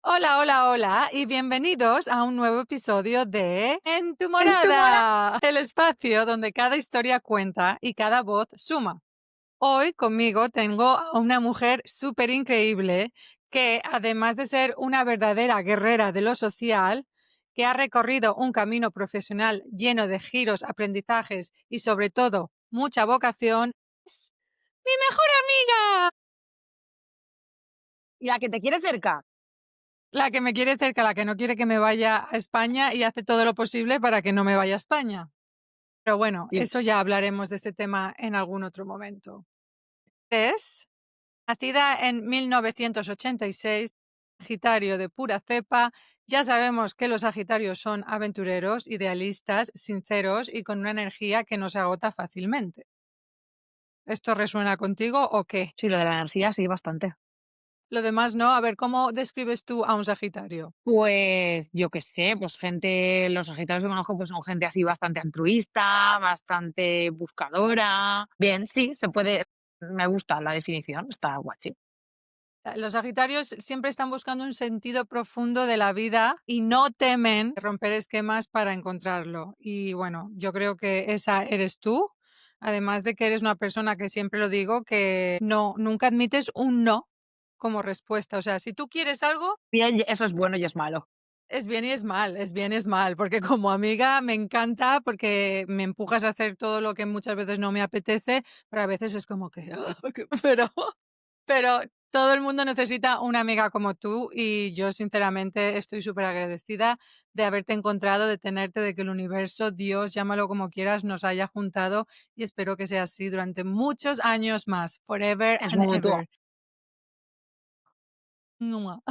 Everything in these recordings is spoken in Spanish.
Hola, hola, hola y bienvenidos a un nuevo episodio de En tu En tu mora morada, el espacio donde cada historia cuenta y cada voz suma. Hoy conmigo tengo a una mujer súper increíble que, además de ser una verdadera guerrera de lo social, que ha recorrido un camino profesional lleno de giros, aprendizajes y sobre todo mucha vocación, es mi mejor amiga. la que te quiere cerca. La que me quiere cerca, la que no quiere que me vaya a España y hace todo lo posible para que no me vaya a España. Pero bueno, Y eso ya hablaremos de este tema en algún otro momento. Es nacida en 1986, Sagitario de pura cepa. Ya sabemos que los Sagitarios son aventureros, idealistas, sinceros y con una energía que no se agota fácilmente. ¿Esto resuena contigo o qué? sí, lo de la energía sí, bastante. Lo demás no. A ver, ¿cómo describes tú a un Sagitario? Pues, yo qué sé, pues gente los sagitarios que conozco, pues son gente así bastante altruista, bastante buscadora. Bien, sí, se puede me gusta la definición, está guachi. Los Sagitarios siempre están buscando un sentido profundo de la vida y no temen romper esquemas para encontrarlo. Y bueno, yo creo que esa eres tú. Además de que eres una persona que siempre lo digo, que nunca admites un no como respuesta. O sea, si tú quieres algo, Bien, y eso es bueno y es malo. es bien y es mal, es bien y es mal, porque como amiga me encanta porque me empujas a hacer todo lo que muchas veces no me apetece, pero a veces es como que, pero Pero todo el mundo necesita una amiga como tú y yo sinceramente estoy súper agradecida de haberte encontrado, de tenerte, de que el universo, Dios, llámalo como quieras, nos haya juntado y espero que sea así durante muchos años más, forever Es and mutuo, ever. Mua.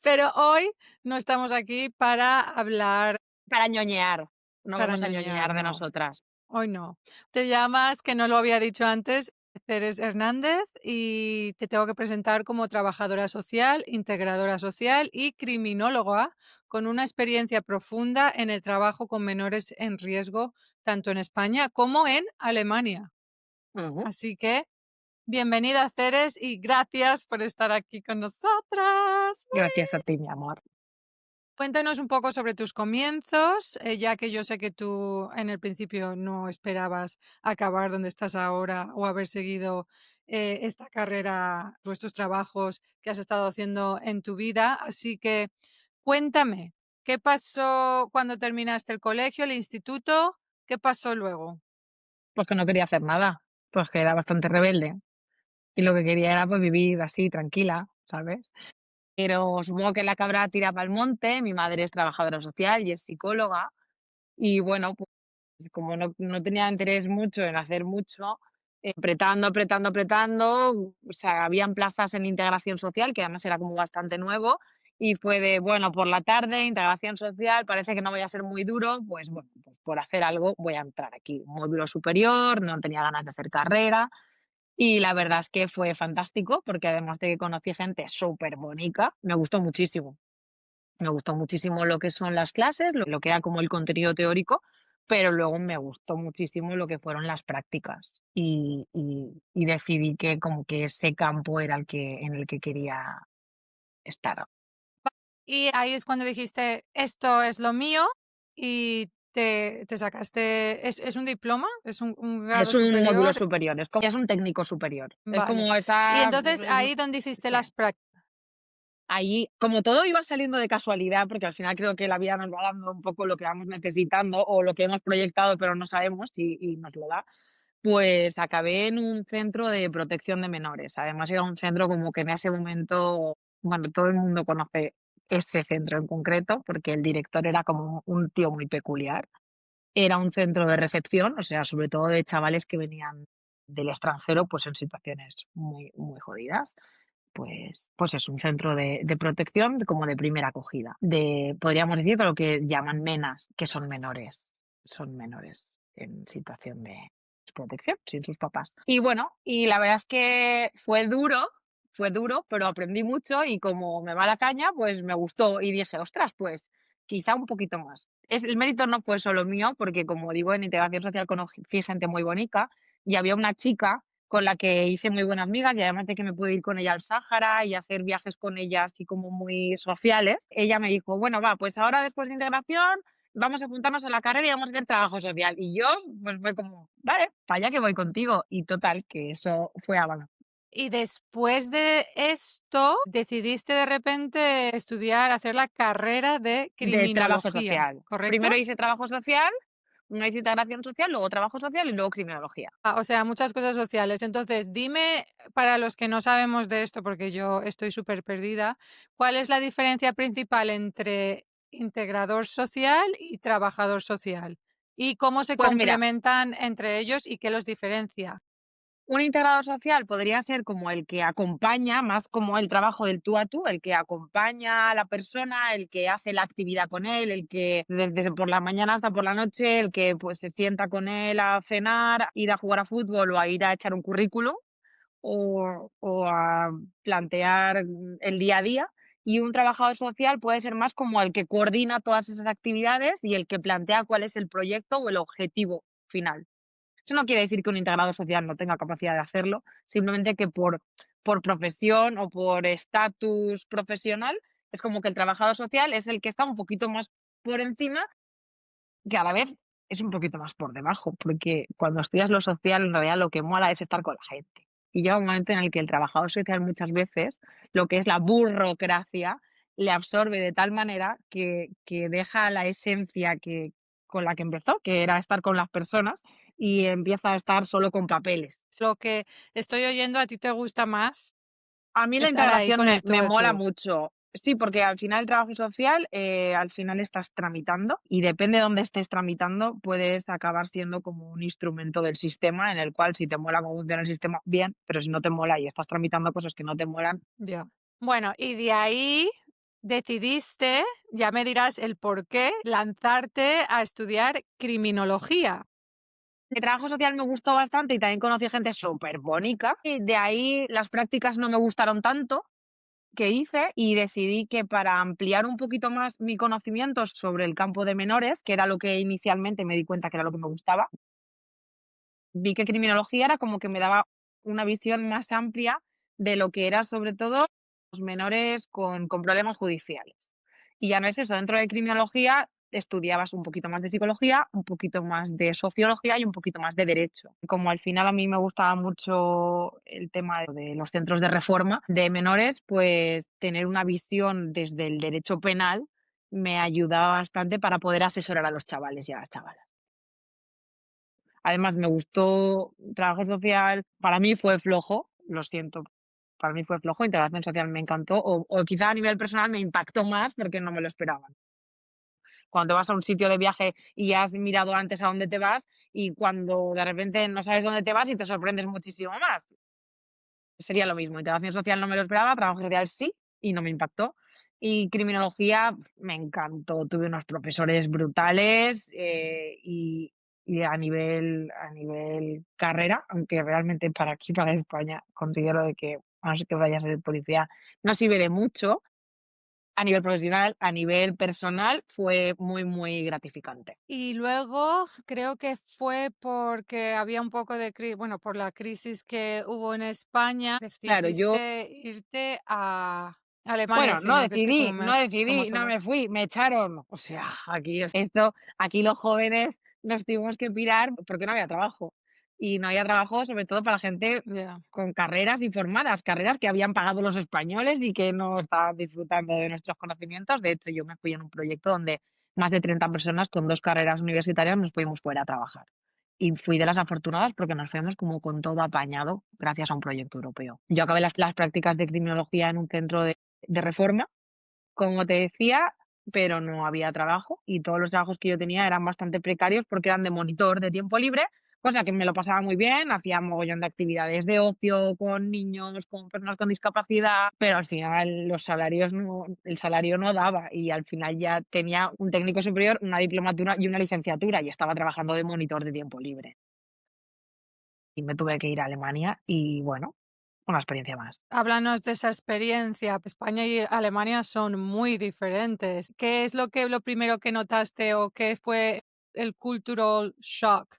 Pero hoy no estamos aquí para hablar, para ñoñear, no para vamos a ñoñar, ñoñear de no. nosotras. Hoy no. Te llamas, que no lo había dicho antes, Ceres Hernández y te tengo que presentar como trabajadora social, integradora social y criminóloga con una experiencia profunda en el trabajo con menores en riesgo, tanto en España como en Alemania. Ujú. Así que bienvenida, Ceres, y gracias por estar aquí con nosotras. Gracias a ti, mi amor. Cuéntanos un poco sobre tus comienzos, ya que yo sé que tú en el principio no esperabas acabar donde estás ahora o haber seguido esta carrera o estos trabajos que has estado haciendo en tu vida. Así que cuéntame, ¿qué pasó cuando terminaste el colegio, el instituto? ¿Qué pasó luego? Pues que no quería hacer nada, pues que era bastante rebelde, y lo que quería era, pues, vivir así tranquila, ¿sabes? Pero supongo que la cabra tira para el monte, mi madre es trabajadora social y es psicóloga, y bueno, pues como no tenía interés mucho en hacer mucho, apretando, apretando, apretando, o sea, habían plazas en integración social, que además era como bastante nuevo, y fue de, bueno, por la tarde, integración social, parece que no voy a ser muy duro, pues bueno, pues por hacer algo voy a entrar aquí, un módulo superior, no tenía ganas de hacer carrera, y la verdad es que fue fantástico, porque además de que conocí gente súper bonita, me gustó muchísimo. Me gustó muchísimo lo que son las clases, lo que era como el contenido teórico, pero luego me gustó muchísimo lo que fueron las prácticas y decidí que como que ese campo era el que en el que quería estar. Y ahí es cuando dijiste, esto es lo mío y te sacaste, ¿es un diploma? ¿Es un grado Es un módulo superior? superior, es un técnico superior. Es Vale. como Y esta, entonces, ahí donde hiciste sí. las prácticas. Ahí, como todo iba saliendo de casualidad, porque al final creo que la vida nos va dando un poco lo que vamos necesitando o lo que hemos proyectado, pero no sabemos y nos lo da. Pues acabé en un centro de protección de menores. Además, era un centro como que en ese momento, bueno, todo el mundo conoce ese centro en concreto, porque el director era como un tío muy peculiar. Era un centro de recepción, o sea, sobre todo de chavales que venían del extranjero, pues en situaciones muy, muy jodidas. Pues es un centro de protección como de primera acogida, podríamos decir, de lo que llaman menas, que son menores en situación de protección, sin sus papás. Y bueno, y la verdad es que fue duro, pero aprendí mucho y como me va la caña, pues me gustó y dije: "Ostras, pues quizá un poquito más". El mérito no fue solo mío, porque como digo, en integración social conocí gente muy bonita y había una chica con la que hice muy buenas amigas y además de que me pude ir con ella al Sáhara y hacer viajes con ella así como muy sociales, ella me dijo, bueno, va, pues ahora después de integración vamos a apuntarnos a la carrera y vamos a hacer trabajo social. Y yo, pues fue como, vale, para allá que voy contigo. Y total, que eso fue avanzando. Y después de esto, decidiste de repente estudiar, hacer la carrera de De trabajo criminología, social. ¿correcto? Primero hice trabajo social, una hice integración social, luego trabajo social y luego criminología. O sea, muchas cosas sociales. Entonces, dime, para los que no sabemos de esto, porque yo estoy súper perdida, ¿cuál es la diferencia principal entre integrador social y trabajador social? ¿Y cómo se Pues mira, complementan entre ellos y qué los diferencia? un integrador social podría ser como el que acompaña, más como el trabajo del tú a tú, el que acompaña a la persona, el que hace la actividad con él, el que desde por la mañana hasta por la noche, el que pues se sienta con él a cenar, ir a jugar a fútbol o a ir a echar un currículum o a plantear el día a día. Y un trabajador social puede ser más como el que coordina todas esas actividades y el que plantea cuál es el proyecto o el objetivo final. Eso no quiere decir que un integrador social no tenga capacidad de hacerlo, simplemente que por profesión o por estatus profesional, es como que el trabajador social es el que está un poquito más por encima, que a la vez es un poquito más por debajo, porque cuando estudias lo social, en realidad lo que mola es estar con la gente. Y llega un momento en el que el trabajador social muchas veces, lo que es la burocracia, le absorbe de tal manera que deja la esencia con la que empezó, que era estar con las personas, y empieza a estar solo con papeles. Lo que estoy oyendo, ¿a ti te gusta más A mí la estar ahí integración con el tú me a mola tú? mucho. Sí, porque al final el trabajo social, al final estás tramitando y depende de dónde estés tramitando, puedes acabar siendo como un instrumento del sistema en el cual si te mola cómo funciona el sistema, bien, pero si no te mola y estás tramitando cosas que no te molan. Ya. Bueno, y de ahí decidiste, ya me dirás el por qué, lanzarte a estudiar criminología. El trabajo social me gustó bastante y también conocí gente súper bonita. Y de ahí las prácticas no me gustaron tanto que hice y decidí que para ampliar un poquito más mi conocimiento sobre el campo de menores, que era lo que inicialmente me di cuenta que era lo que me gustaba, vi que criminología era como que me daba una visión más amplia de lo que era sobre todo los menores con problemas judiciales. Y ya no es eso, dentro de criminología estudiabas un poquito más de psicología, un poquito más de sociología y un poquito más de derecho. Como al final a mí me gustaba mucho el tema de los centros de reforma de menores, pues tener una visión desde el derecho penal me ayudaba bastante para poder asesorar a los chavales y a las chavalas. Además, me gustó trabajo social, para mí fue flojo, lo siento, para mí fue flojo, integración social me encantó, o quizá a nivel personal me impactó más porque no me lo esperaba. Cuando vas a un sitio de viaje y has mirado antes a dónde te vas y cuando de repente no sabes dónde te vas y te sorprendes muchísimo más. Sería lo mismo, integración social no me lo esperaba, trabajo social sí, y no me impactó. Y criminología me encantó, tuve unos profesores brutales y a nivel carrera, aunque realmente para aquí, para España, considero de que, a no ser que vayas a ser policía, no sirve de mucho. A nivel profesional, a nivel personal, fue muy, muy gratificante. Y luego creo que fue porque había un poco de bueno, por la crisis que hubo en España, Claro, yo decidiste irte a Alemania, bueno, sí, ¿no? Que es que no como decidí, no solo me fui, me echaron. O sea, aquí los jóvenes nos tuvimos que pirar porque no había trabajo. Y no había trabajo, sobre todo para gente ya. con carreras y formadas, carreras que habían pagado los españoles y que no estaban disfrutando de nuestros conocimientos. De hecho, yo me fui en un proyecto donde más de 30 personas con 2 carreras universitarias nos fuimos fuera a trabajar. Y fui de las afortunadas porque nos fuimos como con todo apañado gracias a un proyecto europeo. Yo acabé las prácticas de criminología en un centro de reforma, como te decía, pero no había trabajo y todos los trabajos que yo tenía eran bastante precarios porque eran de monitor de tiempo libre, cosa que me lo pasaba muy bien, hacía mogollón de actividades de ocio con niños, con personas con discapacidad, pero al final el salario no daba y al final ya tenía un técnico superior, una diplomatura y una licenciatura y estaba trabajando de monitor de tiempo libre. Y me tuve que ir a Alemania y bueno, una experiencia más. Háblanos de esa experiencia. España y Alemania son muy diferentes. ¿Qué es lo primero que notaste o qué fue el cultural shock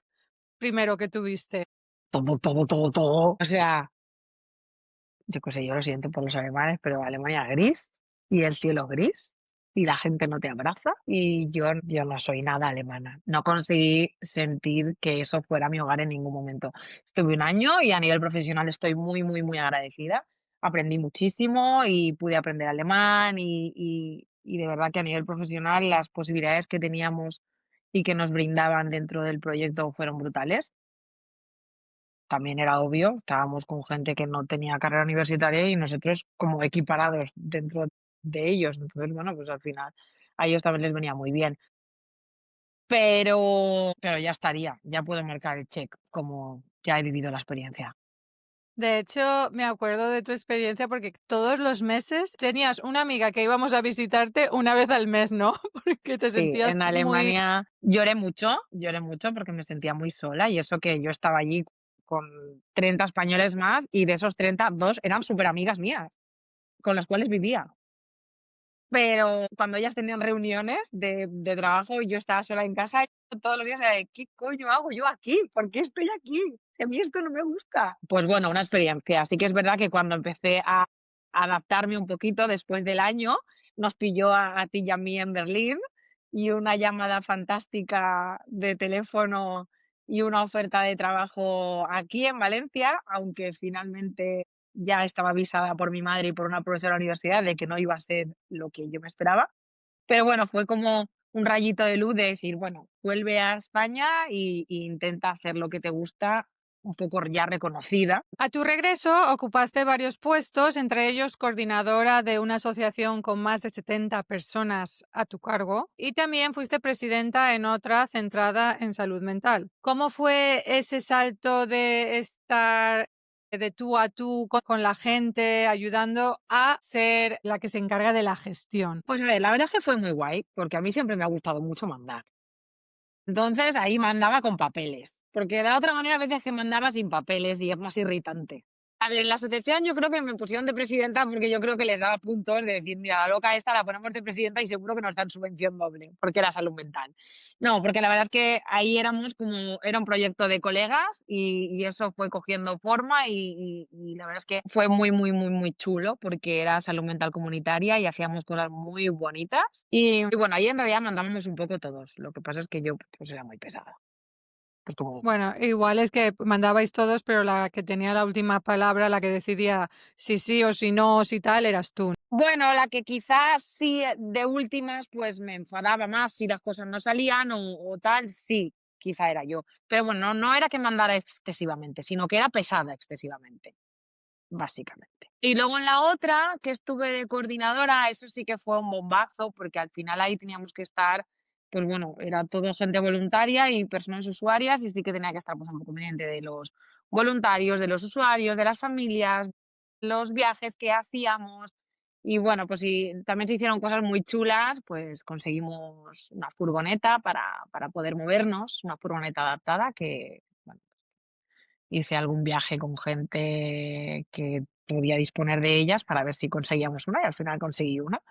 primero que tuviste? todo, todo, todo, todo. O sea, yo qué sé, yo lo siento por los alemanes, pero Alemania gris y el cielo gris y la gente no te abraza y yo no soy nada alemana. No conseguí sentir que eso fuera mi hogar en ningún momento. Estuve un año y a nivel profesional estoy muy, muy, muy agradecida. Aprendí muchísimo y pude aprender alemán y de verdad que a nivel profesional las posibilidades que teníamos y que nos brindaban dentro del proyecto fueron brutales. También era obvio, estábamos con gente que no tenía carrera universitaria y nosotros como equiparados dentro de ellos. Entonces, bueno, pues al final a ellos también les venía muy bien. Pero ya estaría, ya puedo marcar el check como ya he vivido la experiencia. De hecho, me acuerdo de tu experiencia porque todos los meses tenías una amiga que íbamos a visitarte una vez al mes, ¿no? Porque te Sí, sentías en muy. Alemania lloré mucho porque me sentía muy sola y eso que yo estaba allí con 30 españoles más y de esos 30 2 eran súper amigas mías, con las cuales vivía. Pero cuando ellas tenían reuniones de trabajo y yo estaba sola en casa, yo todos los días era de: "¿Qué coño hago yo aquí? ¿Por qué estoy aquí? Si a mí esto no me gusta". Pues bueno, una experiencia. Sí que es verdad que cuando empecé a adaptarme un poquito después del año, nos pilló a ti y a mí en Berlín, y una llamada fantástica de teléfono y una oferta de trabajo aquí en Valencia, aunque finalmente ya estaba avisada por mi madre y por una profesora de la universidad de que no iba a ser lo que yo me esperaba. Pero bueno, fue como un rayito de luz de decir, bueno, vuelve a España y intenta hacer lo que te gusta, un poco ya reconocida. A tu regreso ocupaste varios puestos, entre ellos coordinadora de una asociación con más de 70 personas a tu cargo y también fuiste presidenta en otra centrada en salud mental. ¿Cómo fue ese salto de estar de tú a tú con la gente, ayudando a ser la que se encarga de la gestión? Pues a ver, la verdad es que fue muy guay, porque a mí siempre me ha gustado mucho mandar. Entonces ahí mandaba con papeles, porque de la otra manera a veces que mandaba sin papeles y es más irritante. A ver, en la asociación yo creo que me pusieron de presidenta porque yo creo que les daba puntos de decir, mira, la loca esta la ponemos de presidenta y seguro que nos dan subvención doble, porque era salud mental. No, porque la verdad es que ahí éramos como, era un proyecto de colegas y eso fue cogiendo forma y la verdad es que fue muy, muy, muy, muy chulo porque era salud mental comunitaria y hacíamos cosas muy bonitas. Y bueno, ahí en realidad mandábamos un poco todos. Lo que pasa es que yo pues era muy pesada. Pues como Bueno, igual es que mandabais todos, pero la que tenía la última palabra, la que decidía si sí o si no o si tal, eras tú. bueno, la que quizás sí, de últimas, pues me enfadaba más si las cosas no salían o tal, sí, quizá era yo. Pero bueno, no era que mandara excesivamente, sino que era pesada excesivamente, básicamente. Y luego en la otra, que estuve de coordinadora, eso sí que fue un bombazo, porque al final ahí teníamos que estar, pues bueno, era todo gente voluntaria y personas usuarias, y sí que tenía que estar pues un poco pendiente de los voluntarios, de los usuarios, de las familias, los viajes que hacíamos. Y bueno, pues sí, también se hicieron cosas muy chulas, pues conseguimos una furgoneta para poder movernos, una furgoneta adaptada que, bueno, hice algún viaje con gente que podía disponer de ellas para ver si conseguíamos una, y al final conseguí una.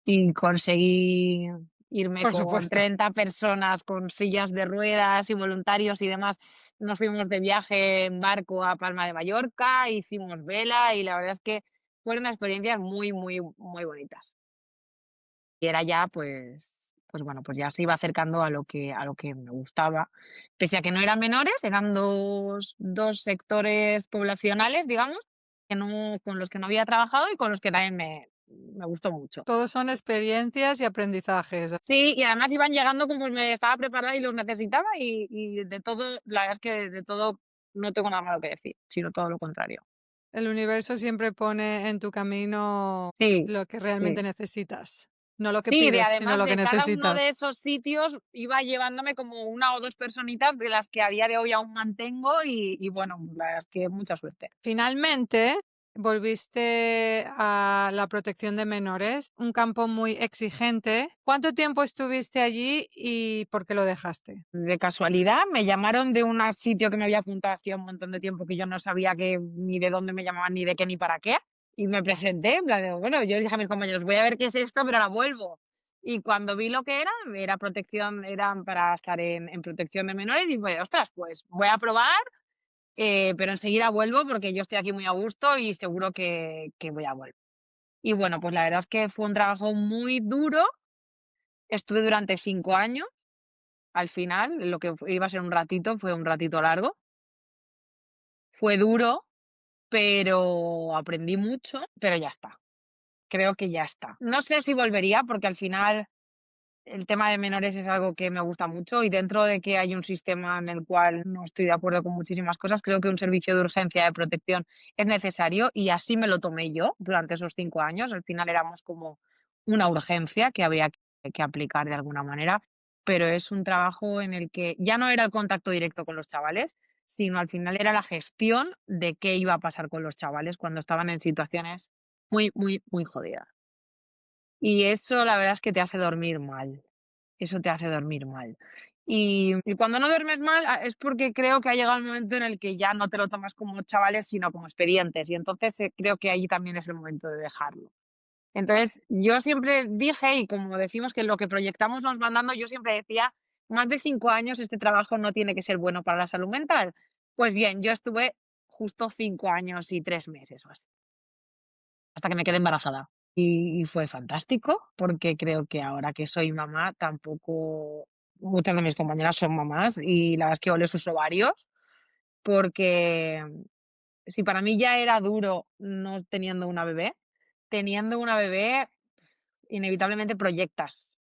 Y conseguí irme Por con supuesto. 30 personas con sillas de ruedas y voluntarios y demás. Nos fuimos de viaje en barco a Palma de Mallorca, hicimos vela y la verdad es que fueron experiencias muy, muy, muy bonitas. Y era ya, pues bueno, pues ya se iba acercando a lo que me gustaba. Pese a que no eran menores, eran dos sectores poblacionales, digamos, que no con los que no había trabajado y con los que también me gustó mucho. Todos son experiencias y aprendizajes. Sí, y además iban llegando conforme estaba preparada y los necesitaba y de todo, la verdad es que de todo no tengo nada malo que decir, sino todo lo contrario. El universo siempre pone en tu camino Sí, lo que realmente sí. necesitas. No lo que Sí, de pides, sino además lo que de cada uno necesitas. de esos sitios iba llevándome como una o 2 personitas de las que a día de hoy aún mantengo y bueno, la verdad es que mucha suerte. Finalmente, volviste a la protección de menores, un campo muy exigente. ¿Cuánto tiempo estuviste allí y por qué lo dejaste? De casualidad me llamaron de un sitio que me había apuntado hacía un montón de tiempo que yo no sabía que ni de dónde me llamaban, ni de qué, ni para qué, y me presenté, en plan de, bueno, yo les dije a mis compañeros: "Voy a ver qué es esto, pero ahora vuelvo". Y cuando vi lo que era protección, eran para estar en protección de menores y pues, ostras, pues voy a probar. pero enseguida vuelvo porque yo estoy aquí muy a gusto y seguro que voy a volver. Y bueno, pues la verdad es que fue un trabajo muy duro. Estuve durante 5 años, al final, lo que iba a ser un ratito, fue un ratito largo. Fue duro, pero aprendí mucho, pero ya está. Creo que ya está. No sé si volvería, porque al final el tema de menores es algo que me gusta mucho y dentro de que hay un sistema en el cual no estoy de acuerdo con muchísimas cosas, creo que un servicio de urgencia de protección es necesario y así me lo tomé yo durante esos 5 años. Al final éramos como una urgencia que había que aplicar de alguna manera, pero es un trabajo en el que ya no era el contacto directo con los chavales, sino al final era la gestión de qué iba a pasar con los chavales cuando estaban en situaciones muy, muy, muy jodidas. Y eso la verdad es que te hace dormir mal. Eso te hace dormir mal. Y cuando no duermes mal, es porque creo que ha llegado el momento en el que ya no te lo tomas como chavales, sino como expedientes, y entonces, creo que ahí también es el momento de dejarlo. Entonces, yo siempre dije, y como decimos que lo que proyectamos nos van dando, yo siempre decía: "Más de 5 años este trabajo no tiene que ser bueno para la salud mental". Pues bien, yo estuve justo 5 años y 3 meses o así, hasta que me quedé embarazada. Y fue fantástico, porque creo que ahora que soy mamá, tampoco muchas de mis compañeras son mamás y la verdad es que ole sus ovarios, porque si para mí ya era duro no teniendo una bebé inevitablemente proyectas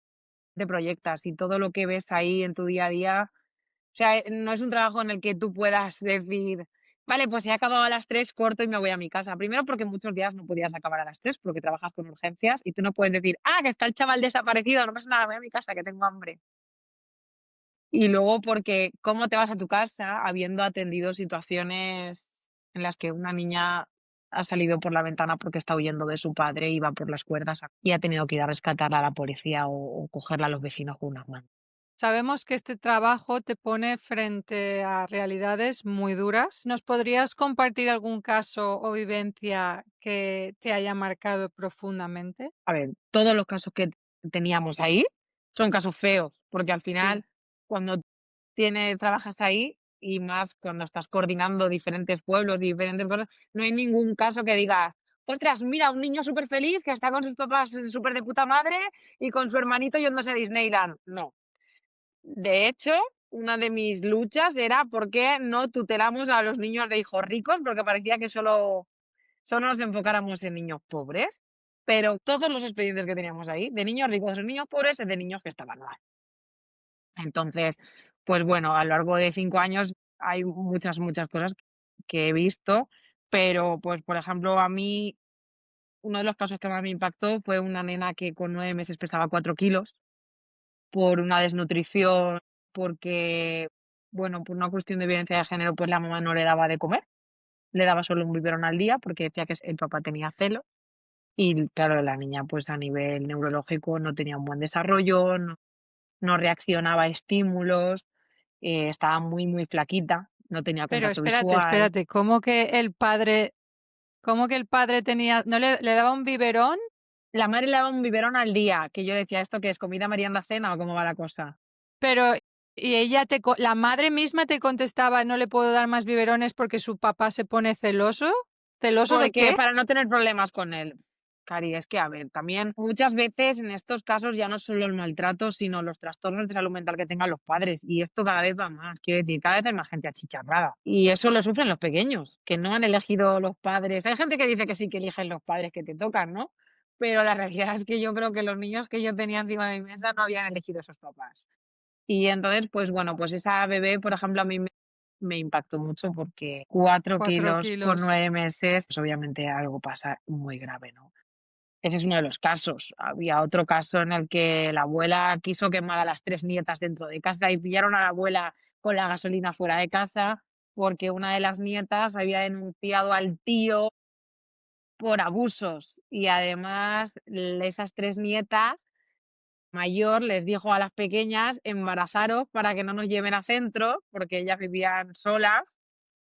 y todo lo que ves ahí en tu día a día, o sea, no es un trabajo en el que tú puedas decir: "Vale, pues he acabado a las 3 corto y me voy a mi casa". Primero, porque muchos días no podías acabar a las 3 porque trabajas con urgencias y tú no puedes decir: "Ah, que está el chaval desaparecido, no pasa nada, me voy a mi casa, que tengo hambre". Y luego porque, ¿cómo te vas a tu casa habiendo atendido situaciones en las que una niña ha salido por la ventana porque está huyendo de su padre y va por las cuerdas y ha tenido que ir a rescatarla a la policía o cogerla a los vecinos con unas manos? Sabemos que este trabajo te pone frente a realidades muy duras. ¿Nos podrías compartir algún caso o vivencia que te haya marcado profundamente? A ver, todos los casos que teníamos ahí son casos feos, porque al Sí. final, cuando trabajas ahí, y más cuando estás coordinando diferentes pueblos, diferentes cosas, no hay ningún caso que digas: "Ostras, mira, un niño súper feliz que está con sus papás súper de puta madre y con su hermanito yéndose a Disneyland". No. De hecho, una de mis luchas era por qué no tutelamos a los niños de hijos ricos, porque parecía que solo nos enfocáramos en niños pobres, pero todos los expedientes que teníamos ahí, de niños ricos o niños pobres, es de niños que estaban mal. Entonces, pues bueno, a lo largo de 5 años hay muchas, muchas cosas que he visto, pero, pues, por ejemplo, a mí uno de los casos que más me impactó fue una nena que con 9 meses pesaba 4 kilos por una desnutrición, porque, bueno, por una cuestión de violencia de género, pues la mamá no le daba de comer, le daba solo un biberón al día porque decía que el papá tenía celos. Y claro, la niña, pues, a nivel neurológico no tenía un buen desarrollo, no reaccionaba a estímulos, estaba muy, muy flaquita, no tenía Pero contacto espérate, visual. espérate, cómo que el padre tenía no le daba un biberón? La madre le daba un biberón al día, que yo decía: "¿Esto qué es, comida, merienda, cena o cómo va la cosa?". Pero, y ella la madre misma te contestaba: "No le puedo dar más biberones porque su papá se pone celoso". ¿Celoso de Porque qué? para no tener problemas con él. Cari, es que, a ver, también muchas veces en estos casos ya no solo el maltrato, sino los trastornos de salud mental que tengan los padres, y esto cada vez va más, quiero decir, cada vez hay más gente achicharrada, y eso lo sufren los pequeños, que no han elegido los padres. Hay gente que dice que sí que eligen los padres que te tocan, ¿no? Pero la realidad es que yo creo que los niños que yo tenía encima de mi mesa no habían elegido esos papás. Y entonces, pues bueno, pues esa bebé, por ejemplo, a mí me impactó mucho porque 4 4 kilos con kilos. 9 meses, pues obviamente algo pasa muy grave, ¿no? Ese es uno de los casos. Había otro caso en el que la abuela quiso quemar a las 3 nietas dentro de casa y pillaron a la abuela con la gasolina fuera de casa, porque una de las nietas había denunciado al tío por abusos y además esas 3 nietas mayor les dijo a las pequeñas: "Embarazaros para que no nos lleven a centro", porque ellas vivían solas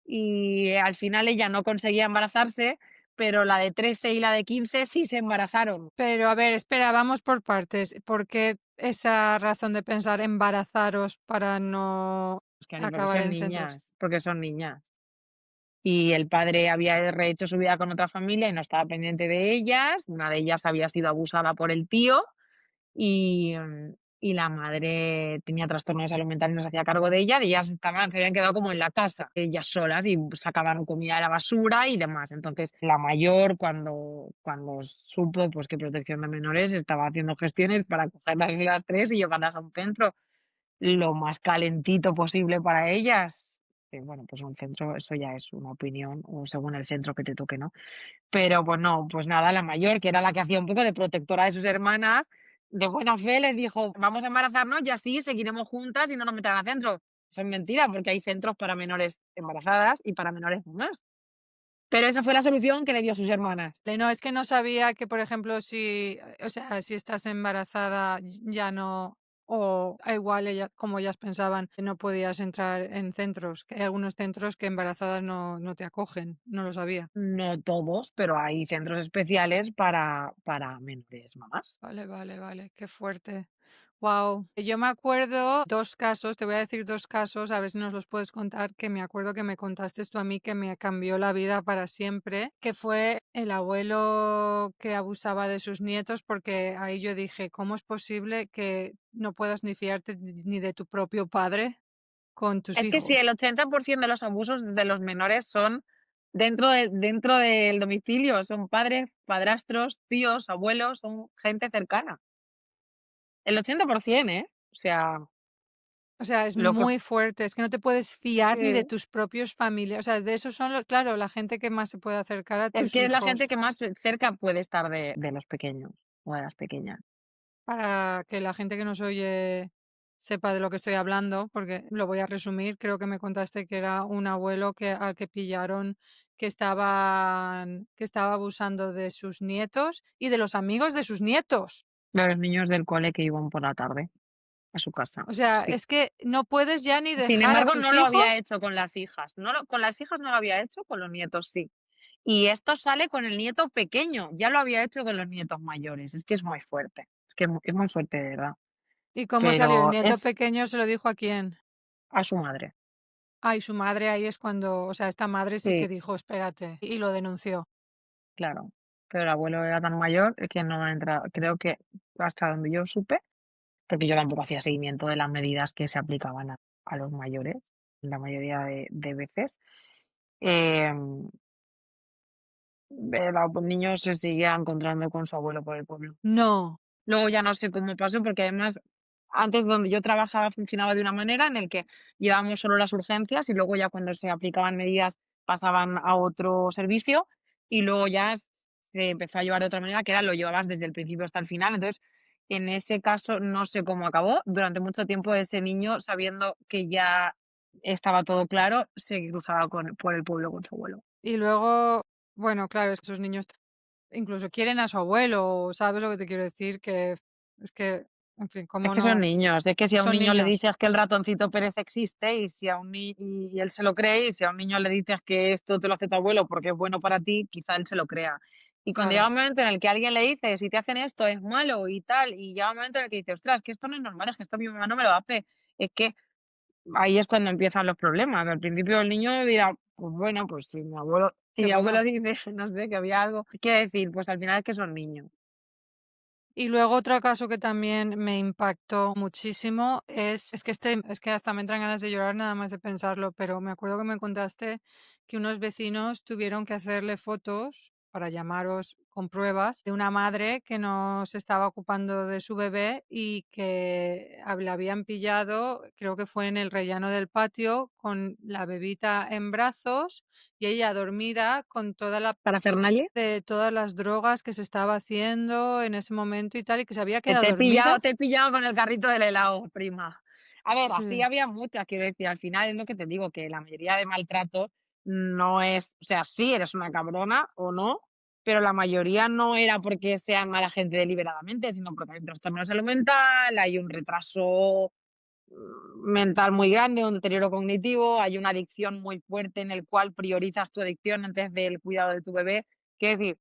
y al final ella no conseguía embarazarse, pero la de 13 y la de 15 sí se embarazaron. Pero, a ver, espera, vamos por partes. ¿Por qué esa razón de pensar embarazaros para no Pues, cari, porque acabar son en centros? niñas, porque son niñas. y el padre había rehecho su vida con otra familia y no estaba pendiente de ellas. Una de ellas había sido abusada por el tío y, y la madre tenía trastorno de salud mental y no se hacía cargo de ella, y ellas se habían quedado como en la casa, ellas solas, y sacaban comida de la basura y demás. Entonces, la mayor, cuando supo pues que Protección de Menores estaba haciendo gestiones para cogerlas las 3 y llevarlas a un centro lo más calentito posible para ellas. Que bueno, pues un centro, eso ya es una opinión, o según el centro que te toque, ¿no? Pero, pues no, pues nada, la mayor, que era la que hacía un poco de protectora de sus hermanas, de buena fe les dijo: "Vamos a embarazarnos y así seguiremos juntas y no nos meterán a centro". Eso es mentira, porque hay centros para menores embarazadas y para menores más. Pero esa fue la solución que le dio a sus hermanas. No, es que no sabía que, por ejemplo, si, o sea, si estás embarazada ya no, o igual como ellas pensaban, que no podías entrar en centros, que hay algunos centros que embarazadas no te acogen, no lo sabía. No todos, pero hay centros especiales para menores mamás. Vale, vale, vale, qué fuerte. Wow. Yo me acuerdo 2 casos, te voy a decir 2 casos, a ver si nos los puedes contar, que me acuerdo que me contaste tú a mí, que me cambió la vida para siempre, que fue el abuelo que abusaba de sus nietos, porque ahí yo dije: "¿Cómo es posible que no puedas ni fiarte ni de tu propio padre con tus Es que si el hijos?". 80% de los abusos de los menores son dentro del domicilio, son padres, padrastros, tíos, abuelos, son gente cercana. El 80%, ¿eh? O sea, O sea, es lo que muy fuerte, es que no te puedes fiar ni de sí, tus propios familia, o sea, de esos son los, claro, la gente que más se puede acercar a es tus que es la gente hijos. que más cerca puede estar de los pequeños o de las pequeñas. Para que la gente que nos oye sepa de lo que estoy hablando, porque lo voy a resumir, creo que me contaste que era un abuelo al que pillaron que estaba abusando de sus nietos y de los amigos de sus nietos. De los niños del cole que iban por la tarde a su casa, O sea, sí. es que no puedes ya ni Sin dejar a embargo, tus no lo había hijos hecho con las hijas. Con las hijas no lo había hecho, con los nietos sí. Y esto sale con el nieto pequeño, ya lo había hecho con los nietos mayores. Es que es muy fuerte, es que es muy fuerte, de verdad. y cómo salió el Pero nieto es pequeño, se lo dijo a quién. a su madre, Ay, su madre ahí es cuando, o sea, esta madre sí sí, que dijo, espérate, y lo denunció. claro. Pero el abuelo era tan mayor que no entra, creo que hasta donde yo supe, porque yo tampoco hacía seguimiento de las medidas que se aplicaban a los mayores, la mayoría de veces. em, el niño se seguía encontrando con su abuelo por el pueblo. No. Luego ya no sé cómo pasó, porque además antes donde yo trabajaba funcionaba de una manera en el que llevábamos solo las urgencias y luego ya cuando se aplicaban medidas pasaban a otro servicio y luego ya se empezó a llevar de otra manera, que era lo llevabas desde el principio hasta el final. Entonces, en ese caso no sé cómo acabó. Durante mucho tiempo ese niño, sabiendo que ya estaba todo claro, se cruzaba por el pueblo con su abuelo. Y luego, bueno, claro, es que esos niños incluso quieren a su abuelo, ¿sabes lo que te quiero decir? Que es que, en fin, Es cómo que son no, niños, es que si a un son niño le niños, dices que el ratoncito Pérez existe y si a un y él se lo cree, y si a un niño le dices que esto te lo hace tu abuelo porque es bueno para ti, quizá él se lo crea. Y cuando llega claro. un momento en el que alguien le dice: "Si te hacen esto es malo", y tal, y llega un momento en el que dice: "Ostras, que esto no es normal, es que esto mi mamá no me lo hace". Es que ahí es cuando empiezan los problemas. Al principio el niño dirá: "Pues bueno, pues si Que mi abuelo bueno. dice, no sé, que había algo que decir", pues al final es que son niños. Y luego otro caso que también me impactó muchísimo es que hasta me entran ganas de llorar nada más de pensarlo, pero me acuerdo que me contaste que unos vecinos tuvieron que hacerle fotos para llamaros con pruebas de una madre que no se estaba ocupando de su bebé y que la habían pillado, creo que fue en el rellano del patio, con la bebita en brazos y ella dormida con toda la ¿Para Fernández? de todas las drogas que se estaba haciendo en ese momento y tal, y que se había Que quedado dormida. te he pillado con el carrito del helado, prima. A ver, así Sí. había muchas, quiero decir, al final es lo que te digo, que la mayoría de maltratos no es, o sea, sí eres una cabrona o no, pero la mayoría no era porque sean mala gente deliberadamente, sino porque hay un trastorno de salud mental, hay un retraso mental muy grande, un deterioro cognitivo, hay una adicción muy fuerte en el cual priorizas tu adicción antes del cuidado de tu bebé. Quiero decir,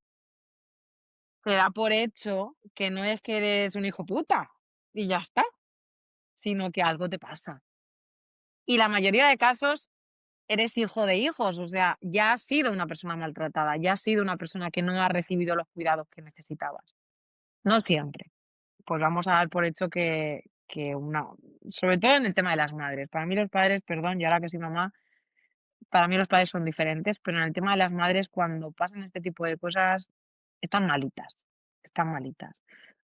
te da por hecho que no es que eres un hijo puta y ya está, sino que algo te pasa. Y la mayoría de casos eres hijo de hijos, o sea, ya has sido una persona maltratada, ya has sido una persona que no ha recibido los cuidados que necesitabas. No siempre. Pues vamos a dar por hecho que una sobre todo en el tema de las madres. Para mí los padres, perdón, yo ahora que soy mamá, para mí los padres son diferentes, pero en el tema de las madres, cuando pasan este tipo de cosas, están malitas, están malitas.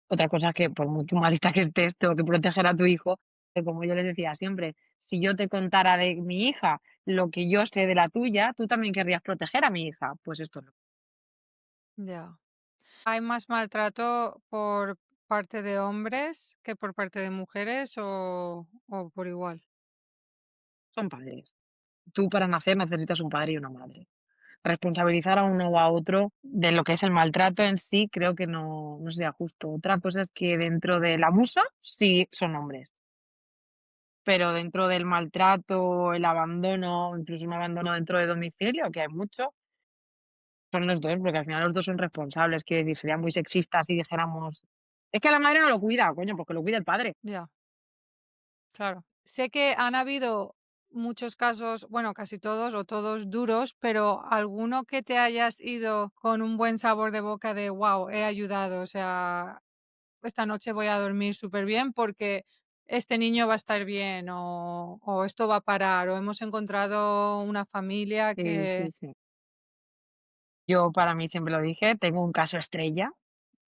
Otra cosa es que, por muy malita que estés, tengo que proteger a tu hijo, que como yo les decía siempre, si yo te contara de mi hija lo que yo sé de la tuya, tú también querrías proteger a mi hija. Pues esto no. Ya. ¿Hay más maltrato por parte de hombres que por parte de mujeres o por igual? Son padres. Tú para nacer necesitas un padre y una madre. Responsabilizar a uno o a otro de lo que es el maltrato en sí, creo que no sería justo. Otra cosa es que dentro del abuso, sí son hombres, pero dentro del maltrato, el abandono, incluso un abandono dentro de domicilio, que hay mucho, son los 2 porque al final los 2 son responsables. Quiero decir, sería muy sexista si dijéramos: "Es que la madre no lo cuida", coño, pues que lo cuide el padre. Ya, claro. Sé que han habido muchos casos, bueno, casi todos o todos duros, pero alguno que te hayas ido con un buen sabor de boca de, wow, he ayudado, o sea, esta noche voy a dormir súper bien porque este niño va a estar bien o esto va a parar o hemos encontrado una familia Sí, que, sí, sí. Yo para mí siempre lo dije, tengo un caso estrella,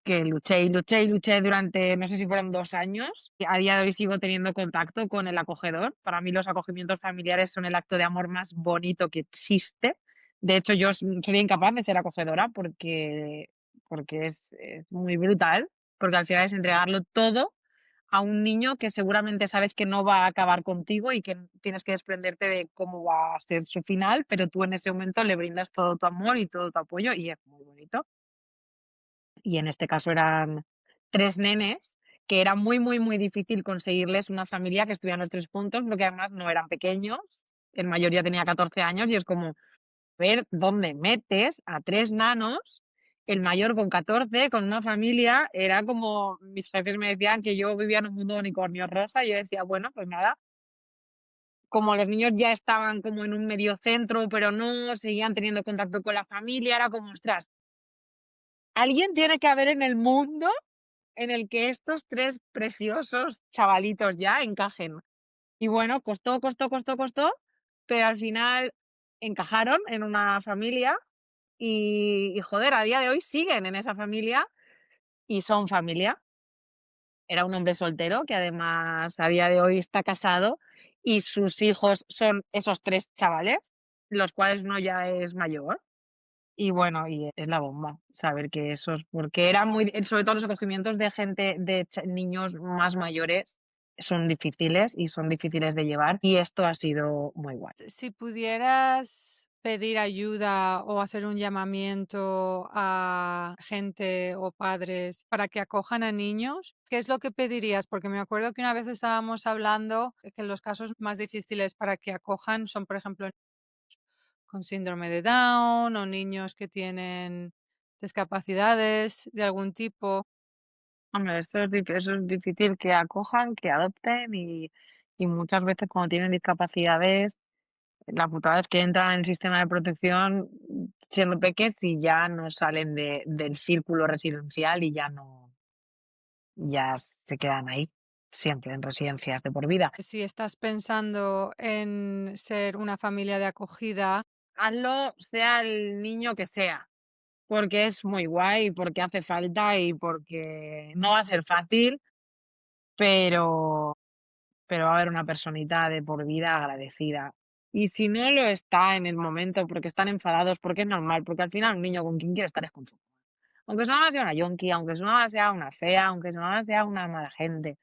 que luché y luché y luché durante, no sé si fueron 2 años, y a día de hoy sigo teniendo contacto con el acogedor. Para mí los acogimientos familiares son el acto de amor más bonito que existe. De hecho, yo sería incapaz de ser acogedora porque es muy brutal, porque al final es entregarlo todo a un niño que seguramente sabes que no va a acabar contigo y que tienes que desprenderte de cómo va a ser su final, pero tú en ese momento le brindas todo tu amor y todo tu apoyo y es muy bonito. Y en este caso eran 3 nenes, que era muy, muy, muy difícil conseguirles una familia que estuvieran los 3 juntos, porque además no eran pequeños, el mayor ya tenía 14 años y es como, ver dónde metes a 3 nanos, el mayor con 14 con una familia, era como mis jefes me decían que yo vivía en un mundo de unicornio rosa, y yo decía: "Bueno, pues nada", como los niños ya estaban como en un medio centro, pero no, seguían teniendo contacto con la familia, era como, ostras, alguien tiene que haber en el mundo en el que estos 3 preciosos chavalitos ya encajen. Y bueno, costó, costó, costó, costó, pero al final encajaron en una familia y joder, a día de hoy siguen en esa familia y son familia. Era un hombre soltero que además a día de hoy está casado y sus hijos son esos 3 chavales, los cuales uno ya es mayor. Y bueno, y es la bomba saber que esos porque era muy sobre todo los acogimientos de gente de niños más mayores son difíciles y son difíciles de llevar, y esto ha sido muy guay. si pudieras pedir ayuda o hacer un llamamiento a gente o padres para que acojan a niños, ¿qué es lo que pedirías? Porque me acuerdo que una vez estábamos hablando de que los casos más difíciles para que acojan son, por ejemplo, con síndrome de Down o niños que tienen discapacidades de algún tipo. Hombre, eso es difícil que acojan, que adopten y muchas veces cuando tienen discapacidades, la putada es que entran en el sistema de protección siendo peques y ya no salen del círculo residencial y ya se quedan ahí, siempre en residencias de por vida. Si estás pensando en ser una familia de acogida, Hazlo sea el niño que sea, porque es muy guay, porque hace falta y porque no va a ser fácil, pero va a haber una personita de por vida agradecida. Y si no lo está en el momento porque están enfadados, porque es normal, porque al final un niño con quien quiere estar es con su mamá. Aunque su mamá sea una yonki, aunque su mamá sea una fea, aunque su mamá sea una mala gente,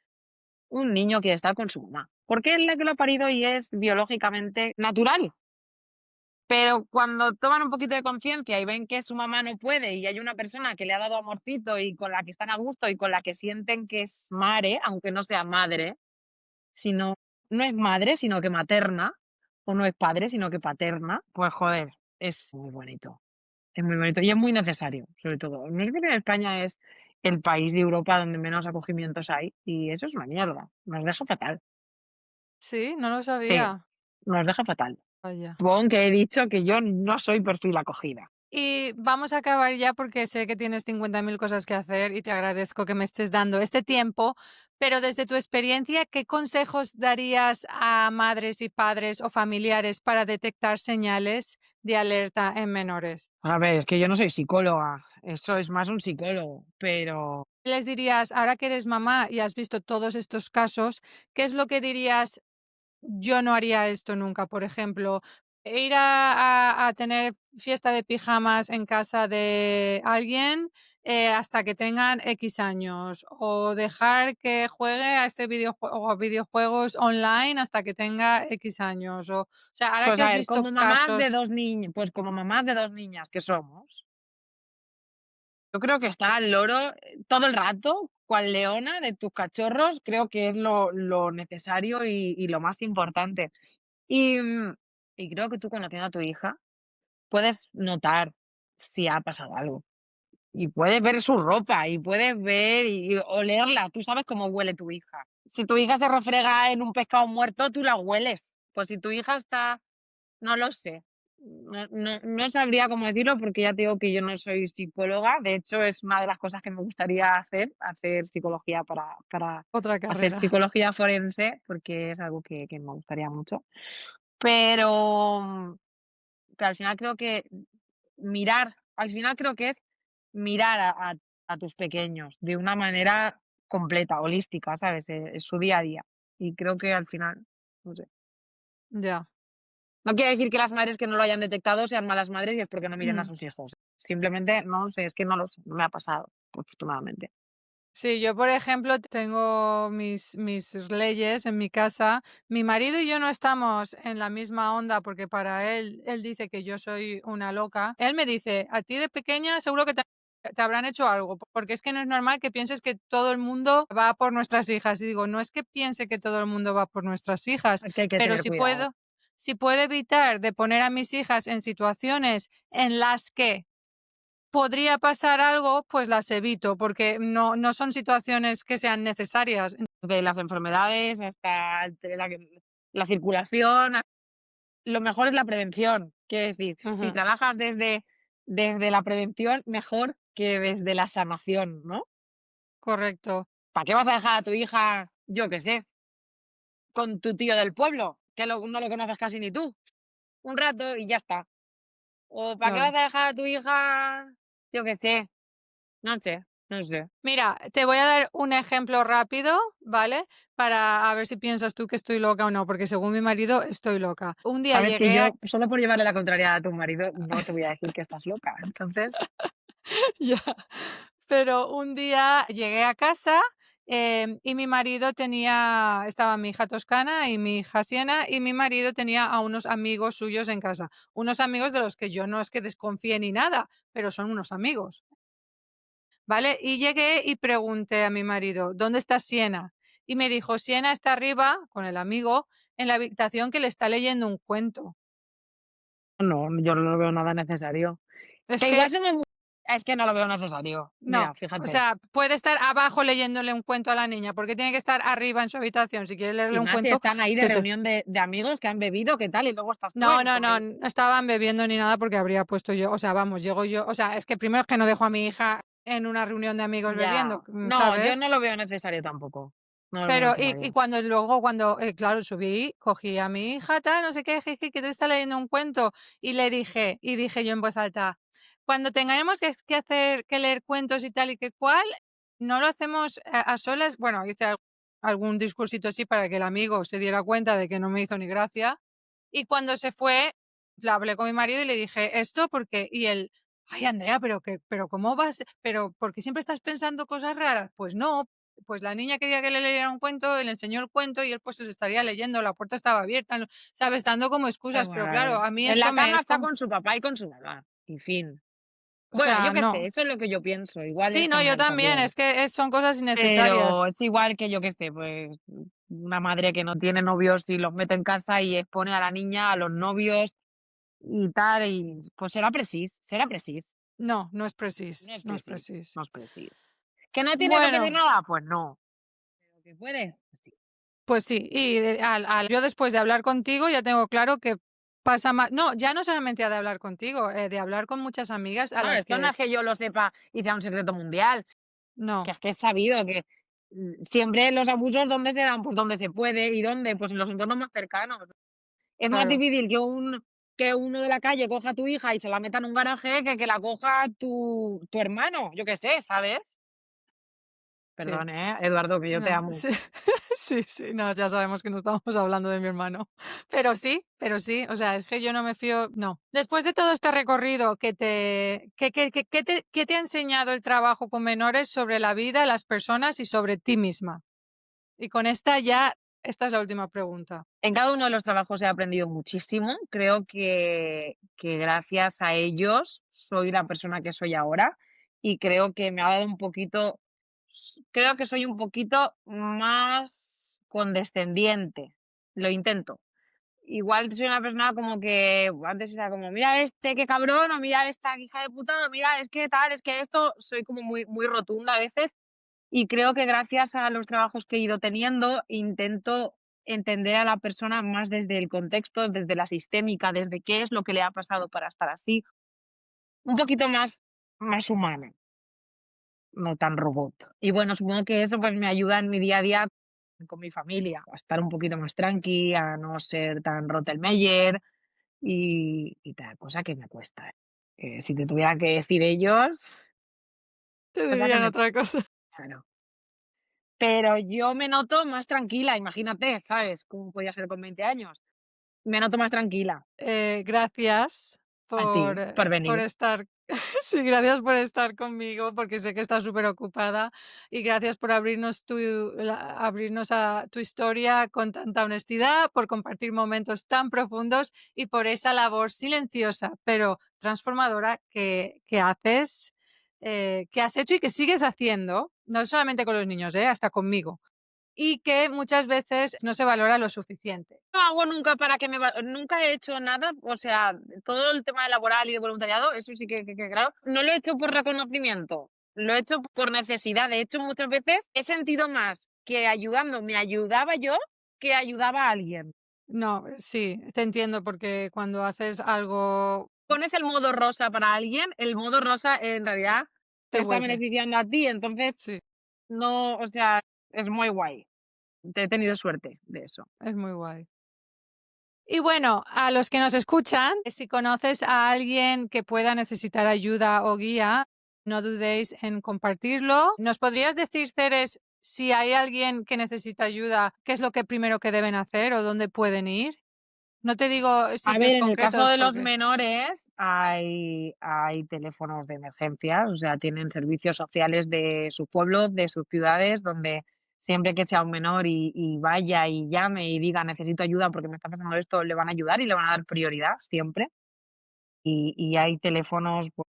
un niño quiere estar con su mamá, porque es la que lo ha parido y es biológicamente natural. Pero cuando toman un poquito de conciencia y ven que su mamá no puede y hay una persona que le ha dado amorcito y con la que están a gusto y con la que sienten que es madre, aunque no sea madre, sino no es madre, sino que materna, o no es padre, sino que paterna, pues joder, es muy bonito. Es muy bonito y es muy necesario, sobre todo. No es que en España es el país de Europa donde menos acogimientos hay y eso es una mierda. Nos deja fatal. sí, no lo Sí, sabía. nos deja fatal. Vaya. Supongo que he dicho que yo no soy perfil acogida. Y vamos a acabar ya porque sé que tienes 50.000 cosas que hacer y te agradezco que me estés dando este tiempo, pero desde tu experiencia, ¿qué consejos darías a madres y padres o familiares para detectar señales de alerta en menores? A ver, es que yo no soy psicóloga, eso es más un psicólogo, pero ¿Qué les dirías, ahora que eres mamá y has visto todos estos casos, qué es lo que dirías? Yo no haría esto nunca, por ejemplo, ir a tener fiesta de pijamas en casa de alguien, hasta que tengan X años, o dejar que juegue a este videojuego o videojuegos online hasta que tenga X años, o sea, ahora pues que a has ver, visto como mamás de casos. 2 niños, pues como mamás de 2 niñas que somos, yo creo que estar al loro, todo el rato, cual leona de tus cachorros, creo que es lo necesario y lo más importante. Y, y creo que tú conociendo a tu hija, puedes notar si ha pasado algo. Y puedes ver su ropa, y puedes ver y olerla. Tú sabes cómo huele tu hija. Si tu hija se refrega en un pescado muerto, tú la hueles. Pues si tu hija está, no lo sé. No sabría cómo decirlo porque ya te digo que yo no soy psicóloga. De hecho, es una de las cosas que me gustaría hacer psicología para Otra hacer carrera. psicología forense, porque es algo que me gustaría mucho. Pero, pero al final creo que al final creo que es mirar a tus pequeños de una manera completa, holística, ¿sabes? En su día a día. Y creo que al final, no sé. Ya. No quiere decir que las madres que no lo hayan detectado sean malas madres y es porque no miren a Mm. sus hijos. Simplemente, no sé, es que no lo sé, no me ha pasado, afortunadamente. Sí, yo, por ejemplo, tengo mis leyes en mi casa. Mi marido y yo no estamos en la misma onda porque para él dice que yo soy una loca. Él me dice: "A ti de pequeña seguro que te habrán hecho algo, porque es que no es normal que pienses que todo el mundo va por nuestras hijas". Y digo: "No es que piense que todo el mundo va por nuestras hijas, Aquí hay que pero tener cuidado. si puedo evitar de poner a mis hijas en situaciones en las que podría pasar algo, pues las evito, porque no son situaciones que sean necesarias". De las enfermedades hasta la circulación, lo mejor es la prevención. Quiero decir, si Ujú, trabajas desde la prevención, mejor que desde la sanación, ¿no? correcto, ¿Para qué vas a dejar a tu hija, yo qué sé, con tu tío del pueblo, que no lo conoces casi ni tú? Un rato y ya está. ¿O para qué claro. vas a dejar a tu hija, yo qué sé, no sé, no sé? Mira, te voy a dar un ejemplo rápido, ¿vale? Para a ver si piensas tú que estoy loca o no, porque según mi marido estoy loca. Un día Sabes que llegué a yo, solo por llevarle la contraria a tu marido, no te voy a decir que estás loca. Entonces, ya, pero un día llegué a casa, y mi marido estaba mi hija Toscana y mi hija Siena, y mi marido tenía a unos amigos suyos en casa, unos amigos de los que yo no es que desconfíe ni nada, pero son unos amigos. ¿Vale? Y llegué y pregunté a mi marido: "¿Dónde está Siena?". Y me dijo: "Siena está arriba con el amigo en la habitación que le está leyendo un cuento". no, yo no lo veo nada necesario. Es Que igual que somos mu es que no lo veo necesario. no, Mira, o fíjate. sea, puede estar abajo leyéndole un cuento a la niña, porque tiene que estar arriba en su habitación. Si quiere leerle Y un más si cuento, están ahí de que se reunión de amigos que han bebido, ¿qué tal? Y luego estás tú no, ahí no, con no, el no estaban bebiendo ni nada porque habría puesto yo, o sea, vamos, llego yo, o sea, es que primero es que no dejo a mi hija en una reunión de amigos ya. bebiendo, No, yo ¿sabes? no lo veo necesario tampoco. No lo veo Pero y necesario. cuando luego cuando, claro, subí, cogí a mi hija, tal, no sé qué, jiji, que te está leyendo un cuento, y dije yo en voz alta: "Cuando tengamos que leer cuentos y tal y que cual, no lo hacemos a solas". Bueno, hice algún discursito así para que el amigo se diera cuenta de que no me hizo ni gracia, y cuando se fue, la hablé con mi marido y le dije: "¿Esto por qué?". Y él: "Ay, Andrea, pero ¿cómo vas? Pero, ¿por qué siempre estás pensando cosas raras?". Pues no, pues la niña quería que le leyera un cuento, le enseñó el cuento y él, pues, se lo estaría leyendo, la puerta estaba abierta, no, ¿sabes? Dando como Da excusas, pero claro, igual. a mí En la eso me cama es está como, con su papá y con su mamá, y fin. o Bueno, yo sea, qué sé, no. eso es lo que yo pienso, igual Sí, está no, yo mal también, también. es que son cosas Pero innecesarias. es igual que yo qué sé, pues una madre que no tiene novios y los mete en casa y expone a la niña a los novios y tal, y pues será precis. No, no es precis, No es no es precis, precis. no es precis. ¿Que no tiene que pedir Bueno, nada? Pues no. ¿Pero que puede? Pues sí. pues sí, y yo después de hablar contigo ya tengo claro que pasa más no, ya no solamente de hablar contigo, de hablar con muchas amigas a No, las esto no que es que yo lo sepa y sea un secreto mundial, no, que es sabido que, siempre los abusos, ¿dónde se dan? Pues donde se puede, ¿y dónde? Pues en los entornos más cercanos. Es más claro. difícil que uno de la calle coja a tu hija y se la meta en un garaje que la coja tu hermano, yo qué sé, ¿sabes? Sí, Perdón, Eduardo, que yo te no, amo. sí, sí, sí, no, ya sabemos que no estamos hablando de mi hermano. Pero sí, o sea, es que yo no me fío, no. Después de todo este recorrido ¿qué te ha enseñado el trabajo con menores sobre la vida, las personas y sobre ti misma? Y con esta es la última pregunta. En cada uno de los trabajos he aprendido muchísimo. Creo que gracias a ellos soy la persona que soy ahora y creo que me ha dado un poquito, creo que soy un poquito más condescendiente. Lo intento. Igual soy una persona como que antes era como, mira este, qué cabrón, o mira esta, qué hija de puta, o mira, es que tal, es que esto, soy como muy rotunda a veces y creo que gracias a los trabajos que he ido teniendo, intento entender a la persona más desde el contexto, desde la sistémica, desde qué es lo que le ha pasado para estar así, un poquito más humana, no tan robot. Y bueno, supongo que eso pues me ayuda en mi día a día con mi familia, a estar un poquito más tranqui, a no ser tan Rottelmeier y tal, cosa que me cuesta. Si te tuviera que decir ellos, Te cosa que dirían me otra cosa. claro. Pero yo me noto más tranquila, imagínate, ¿sabes? ¿Cómo podía ser con 20 años? Me noto más tranquila. Gracias A ti, por por venir. estar sí, gracias por estar conmigo, porque sé que estás superocupada, y gracias por abrirnos a tu historia con tanta honestidad, por compartir momentos tan profundos y por esa labor silenciosa, pero transformadora que has hecho y que sigues haciendo, no solamente con los niños, hasta conmigo, y que muchas veces no se valora lo suficiente. No hago nunca para que nunca he hecho nada, o sea, todo el tema de laboral y de voluntariado, eso sí que claro, no lo he hecho por reconocimiento, lo he hecho por necesidad. De hecho, muchas veces he sentido más que ayudando me ayudaba yo que ayudaba a alguien. No, sí, te entiendo, porque cuando haces algo Pones el modo rosa para alguien, el modo rosa en realidad te te está vuelve. beneficiando a ti, entonces Sí, no, o sea, es muy guay. He tenido suerte de eso. es muy guay. Y bueno, a los que nos escuchan, si conoces a alguien que pueda necesitar ayuda o guía, no dudéis en compartirlo. ¿Nos podrías decir, Ceres, si hay alguien que necesita ayuda, qué es lo que primero que deben hacer o dónde pueden ir? No te digo A sitios ver, en el caso concretos de los porque menores hay teléfonos de emergencias, o sea, tienen servicios sociales de su pueblo, de sus ciudades, donde siempre que sea un menor y vaya y llame y diga necesito ayuda porque me está pasando esto, le van a ayudar y le van a dar prioridad siempre. Y hay teléfonos, pues,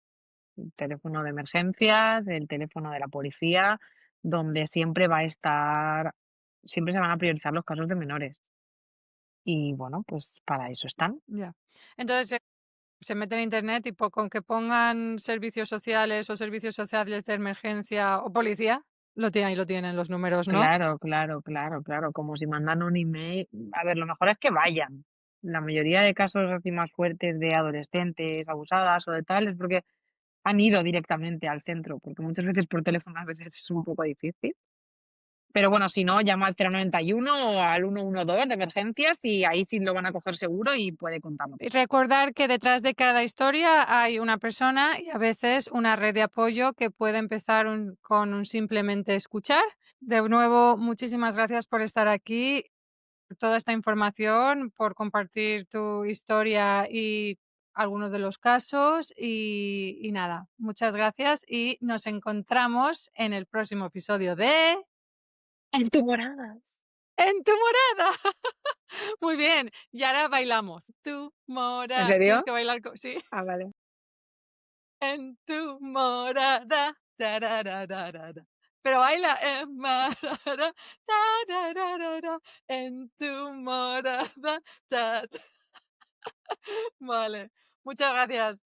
el teléfono de emergencias, el teléfono de la policía, donde siempre va a estar, siempre se van a priorizar los casos de menores. Y bueno, pues para eso están. ya. Entonces se meten en internet y con que pongan servicios sociales o servicios sociales de emergencia o policía, ahí lo tienen los números, ¿no? Claro, claro, claro, claro, como si mandan un email. A ver, lo mejor es que vayan. La mayoría de casos así más fuertes de adolescentes abusadas o de tal es porque han ido directamente al centro, porque muchas veces por teléfono a veces es un poco difícil. Pero bueno, si no, llama al 091 o al 112 de emergencias y ahí sí lo van a coger seguro y puede contarlo. Y recordar que detrás de cada historia hay una persona y a veces una red de apoyo que puede empezar con un simplemente escuchar. De nuevo, muchísimas gracias por estar aquí, por toda esta información, por compartir tu historia y algunos de los casos. Y nada, muchas gracias y nos encontramos en el próximo episodio de En tu moradas. En tu morada. Muy bien, y ahora bailamos. Tu ¿En morada. Tienes serio? que bailar, sí. Ah, vale. En tu morada. Tararararara. Pero baila en morada. Tarararara, en tu morada. Ta, ta. Vale, muchas gracias.